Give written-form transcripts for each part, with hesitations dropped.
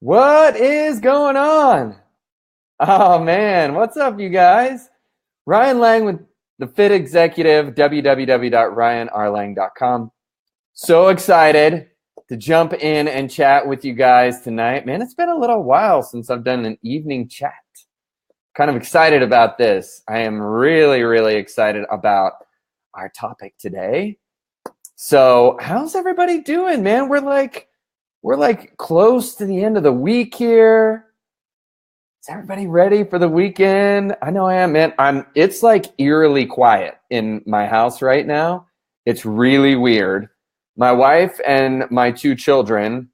What is going on? Oh man, what's up, you guys? Ryan Lang with the Fit Executive, www.ryanrlang.com. So excited to jump in and chat with you guys tonight. Man, it's been a little while since I've done an evening chat. Kind of excited about this. I am really, really excited about our topic today. So, how's everybody doing, man? We're like close to the end of the week here. Is everybody ready for the weekend? I know I am, man. It's like eerily quiet in my house right now. It's really weird. My wife and my two children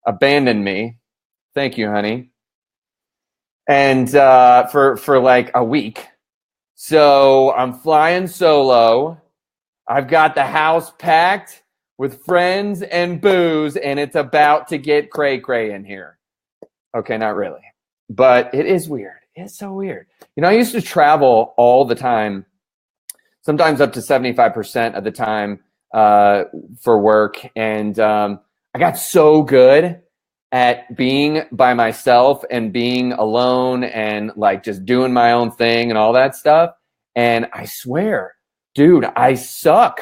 abandoned me. Thank you, honey. And for like a week. So I'm flying solo. I've got the house packed with friends and booze, and it's about to get cray-cray in here. Okay, not really. But it is weird. It's so weird. You know, I used to travel all the time, sometimes up to 75% of the time for work. And I got so good at being by myself and being alone and like just doing my own thing and all that stuff. And I swear, dude, I suck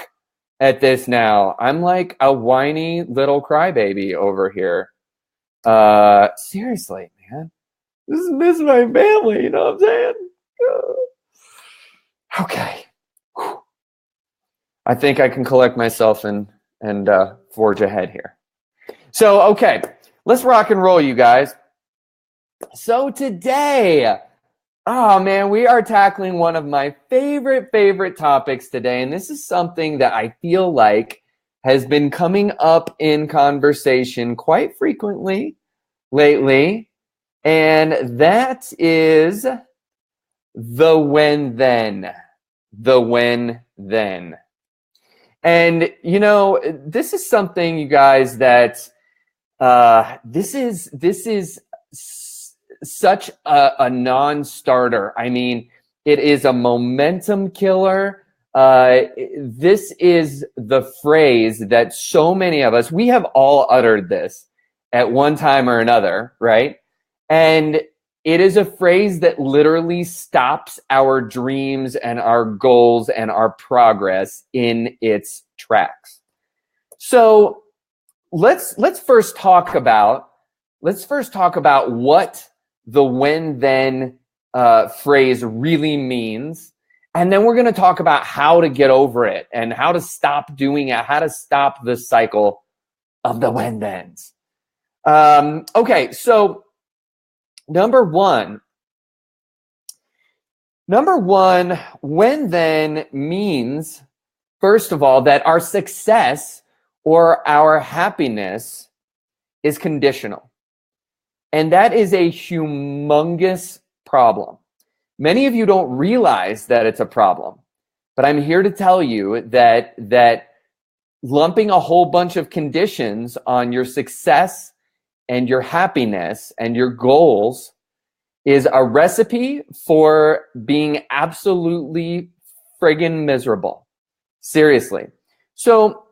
at this now. I'm like a whiny little crybaby over here. Seriously, man. This is my family, you know what I'm saying? Okay. Whew. I think I can collect myself and forge ahead here. So, okay, let's rock and roll, you guys. So today, oh man, we are tackling one of my favorite topics today, and this is something that I feel like has been coming up in conversation quite frequently lately. And that is the when then. The when then. And, you know, this is something, you guys, that this is such a non-starter. I mean, it is a momentum killer. This is the phrase that so many of us, we have all uttered this at one time or another, right? And it is a phrase that literally stops our dreams and our goals and our progress in its tracks. So let's first talk about what the when then phrase really means, and then we're going to talk about how to get over it and how to stop doing it, how to stop the cycle of the when thens. Okay, so Number one, when then means, first of all, that our success or our happiness is conditional. And that is a humongous problem. Many of you don't realize that it's a problem, but I'm here to tell you that lumping a whole bunch of conditions on your success and your happiness and your goals is a recipe for being absolutely friggin' miserable. Seriously. So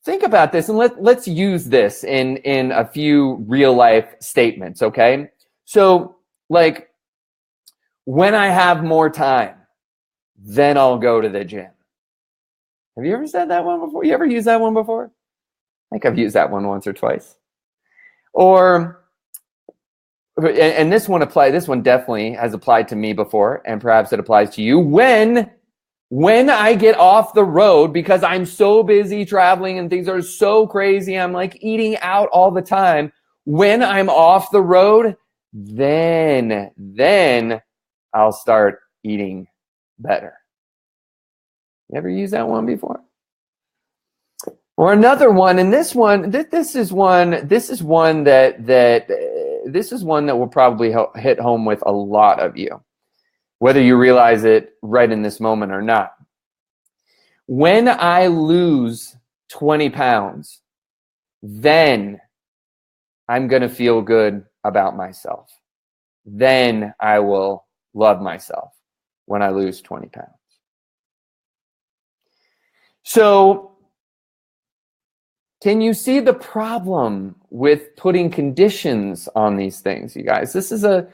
think about this, and let's use this in a few real life statements, okay? So like, when I have more time, then I'll go to the gym. Have you ever said that one before? You ever used that one before? I think I've used that one once or twice. Or, and this one definitely has applied to me before, and perhaps it applies to you. When I get off the road, because I'm so busy traveling and things are so crazy, I'm like eating out all the time. When I'm off the road, then I'll start eating better. You ever use that one before? Or another one, and this is one that will probably hit home with a lot of you, whether you realize it right in this moment or not. When I lose 20 pounds, then I'm going to feel good about myself. Then I will love myself when I lose 20 pounds. So Can you see the problem with putting conditions on these things, you guys? This is a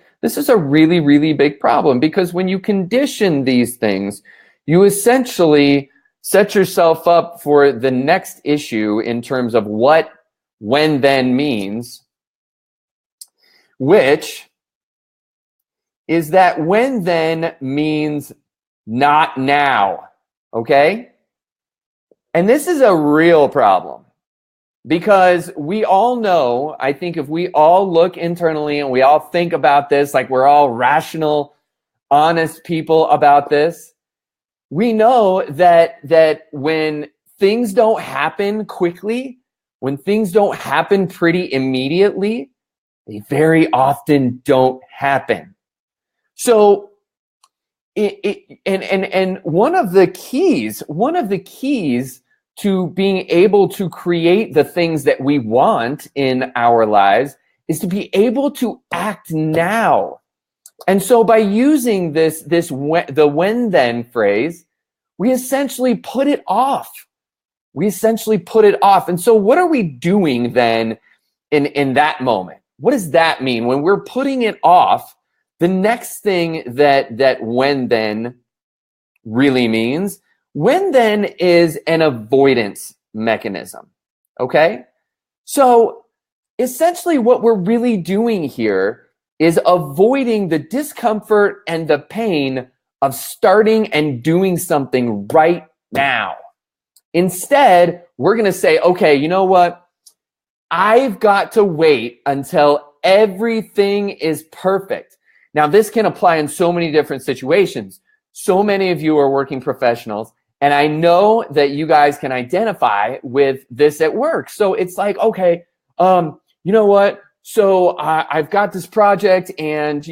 really, really big problem, because when you condition these things, you essentially set yourself up for the next issue in terms of what when then means, which is that when then means not now, okay? And this is a real problem, because we all know, I think if we all look internally and we all think about this, like we're all rational, honest people about this, we know that when things don't happen quickly, when things don't happen pretty immediately, they very often don't happen. So, and one of the keys to being able to create the things that we want in our lives is to be able to act now. And so by using the when then phrase, we essentially put it off. And so what are we doing then in that moment? What does that mean? When we're putting it off, the next thing that when then really means, when then is an avoidance mechanism, okay? So essentially what we're really doing here is avoiding the discomfort and the pain of starting and doing something right now. Instead, we're going to say, okay, you know what? I've got to wait until everything is perfect. Now, this can apply in so many different situations. So many of you are working professionals, and I know that you guys can identify with this at work. So it's like, okay, you know what? So I've got this project, and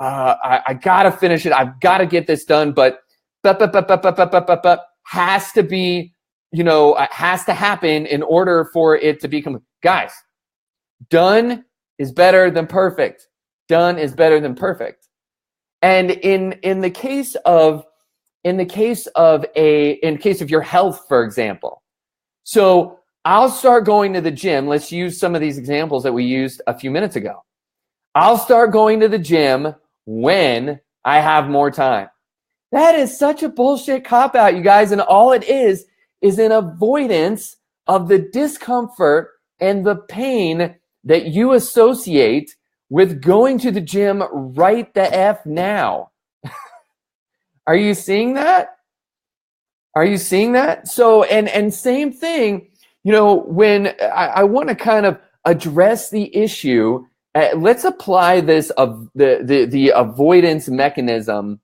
I gotta finish it. I've got to get this done, but has to be, has to happen in order for it to become. Guys, done is better than perfect. Done is better than perfect. And in the case of your health, for example, so I'll start going to the gym. Let's use some of these examples that we used a few minutes ago. I'll start going to the gym when I have more time. That is such a bullshit cop-out, you guys. And all it is an avoidance of the discomfort and the pain that you associate with going to the gym right the F now. Are you seeing that? So, and same thing, when I want to kind of address the issue, let's apply this of the avoidance mechanism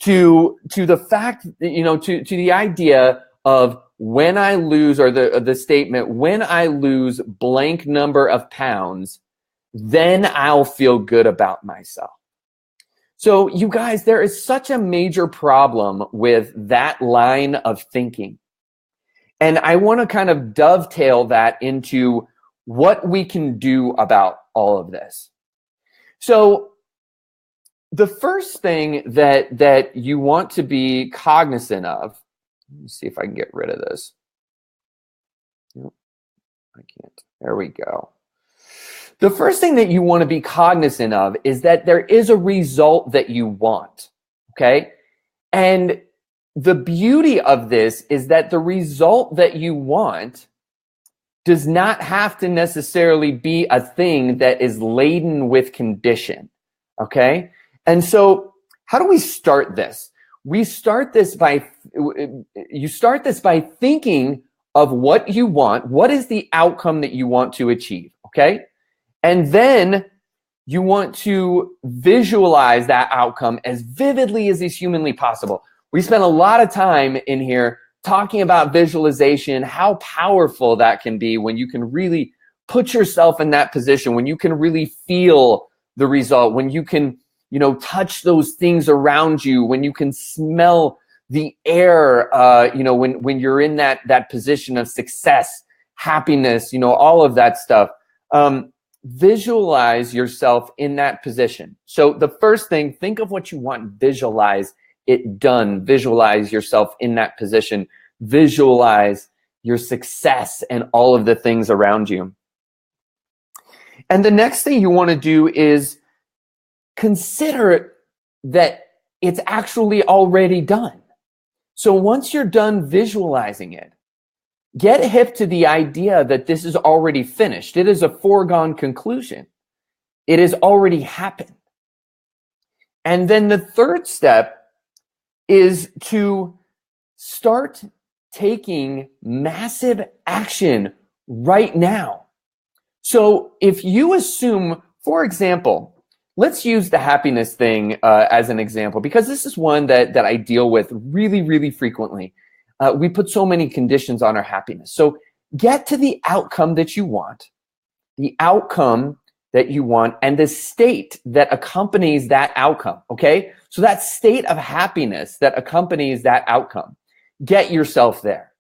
to the fact, to the idea of when I lose, or the statement, when I lose blank number of pounds, then I'll feel good about myself. So you guys, there is such a major problem with that line of thinking. And I want to kind of dovetail that into what we can do about all of this. So the first thing that you want to be cognizant of, let me see if I can get rid of this. Nope, I can't. There we go. The first thing that you want to be cognizant of is that there is a result that you want, okay? And the beauty of this is that the result that you want does not have to necessarily be a thing that is laden with condition, okay? And so how do we start this? You start this by thinking of what you want. What is the outcome that you want to achieve, okay? And then you want to visualize that outcome as vividly as is humanly possible. We spent a lot of time in here talking about visualization, how powerful that can be when you can really put yourself in that position, when you can really feel the result, when you can, touch those things around you, when you can smell the air, when you're in that position of success, happiness, all of that stuff. Visualize yourself in that position. So the first thing, think of what you want, visualize it done, visualize yourself in that position, visualize your success, and all of the things around you. And the next thing you want to do is consider that it's actually already done. So once you're done visualizing it, get hip to the idea that this is already finished. It is a foregone conclusion. It has already happened. And then the third step is to start taking massive action right now. So if you assume, for example, let's use the happiness thing as an example, because this is one that I deal with really, really frequently. We put so many conditions on our happiness. So get to the outcome that you want, and the state that accompanies that outcome, okay? So that state of happiness that accompanies that outcome, get yourself there.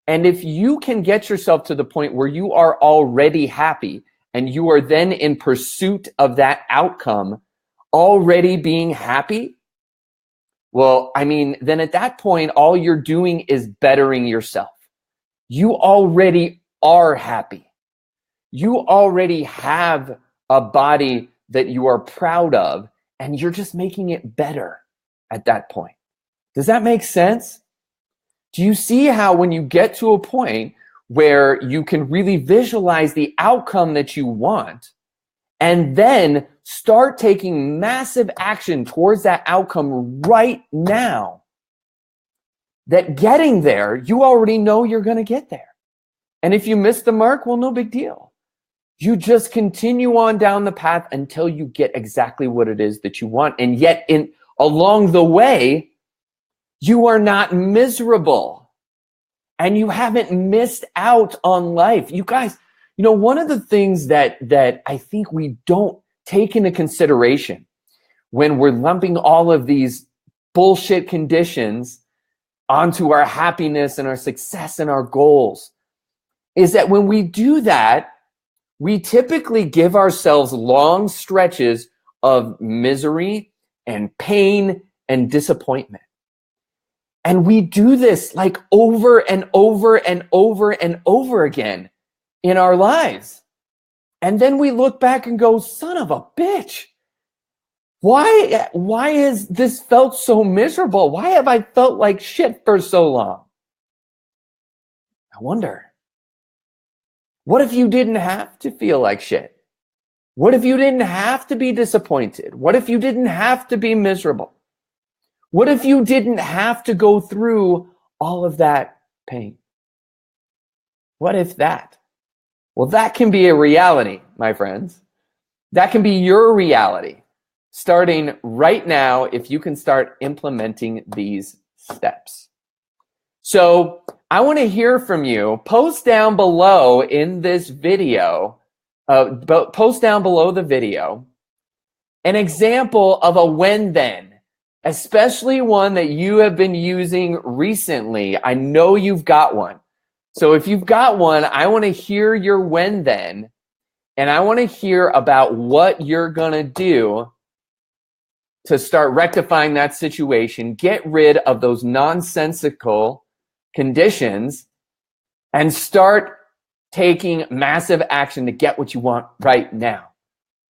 And if you can get yourself to the point where you are already happy and you are then in pursuit of that outcome, already being happy, well, I mean, then at that point, all you're doing is bettering yourself. You already are happy. You already have a body that you are proud of, and you're just making it better at that point. Does that make sense? Do you see how when you get to a point where you can really visualize the outcome that you want and then start taking massive action towards that outcome right now, that getting there, you already know you're going to get there. And if you miss the mark, well, no big deal. You just continue on down the path until you get exactly what it is that you want. And yet along the way, you are not miserable and you haven't missed out on life. You guys, you know, one of the things that I think we don't take into consideration when we're lumping all of these bullshit conditions onto our happiness and our success and our goals is that when we do that, we typically give ourselves long stretches of misery and pain and disappointment. And we do this like over and over and over and over again in our lives. And then we look back and go, son of a bitch, why has this felt so miserable? Why have I felt like shit for so long? I wonder, what if you didn't have to feel like shit? What if you didn't have to be disappointed? What if you didn't have to be miserable? What if you didn't have to go through all of that pain? What if that? Well, that can be a reality, my friends. That can be your reality starting right now if you can start implementing these steps. So I want to hear from you. Post down below in this video, post down below the video, an example of a when then. Especially one that you have been using recently. I know you've got one. So if you've got one, I want to hear your when then, and I want to hear about what you're going to do to start rectifying that situation, get rid of those nonsensical conditions, and start taking massive action to get what you want right now,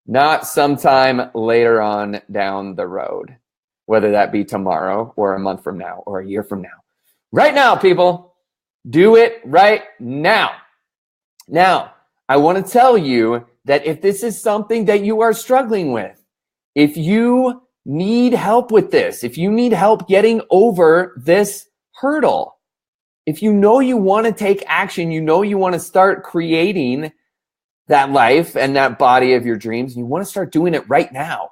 not sometime later on down the road. Whether that be tomorrow or a month from now or a year from now. Right now, people, do it right now. Now, I want to tell you that if this is something that you are struggling with, if you need help with this, if you need help getting over this hurdle, if you know you want to take action, you know you want to start creating that life and that body of your dreams, and you want to start doing it right now,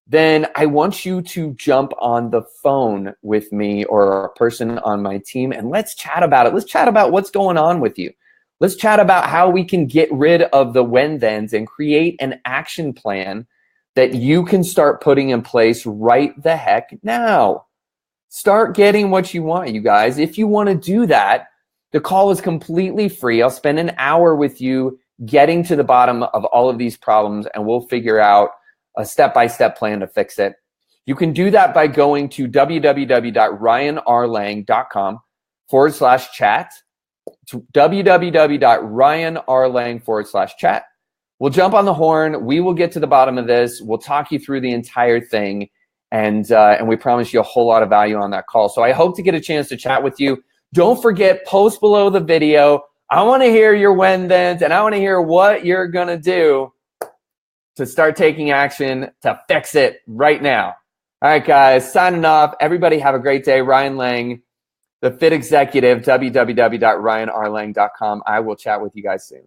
then I want you to jump on the phone with me or a person on my team and let's chat about it. Let's chat about what's going on with you. Let's chat about how we can get rid of the when-thens and create an action plan that you can start putting in place right the heck now. Start getting what you want, you guys. If you want to do that, the call is completely free. I'll spend an hour with you getting to the bottom of all of these problems, and we'll figure out a step-by-step plan to fix it. You can do that by going to www.ryanrlang.com/chat. It's www.ryanrlang.com/chat. We'll jump on the horn. We will get to the bottom of this. We'll talk you through the entire thing. And we promise you a whole lot of value on that call. So I hope to get a chance to chat with you. Don't forget, post below the video. I want to hear your when-thens, and I want to hear what you're going to do to start taking action to fix it right now. All right, guys, signing off. Everybody have a great day. Ryan Lang, the Fit Executive, www.ryanrlang.com. I will chat with you guys soon.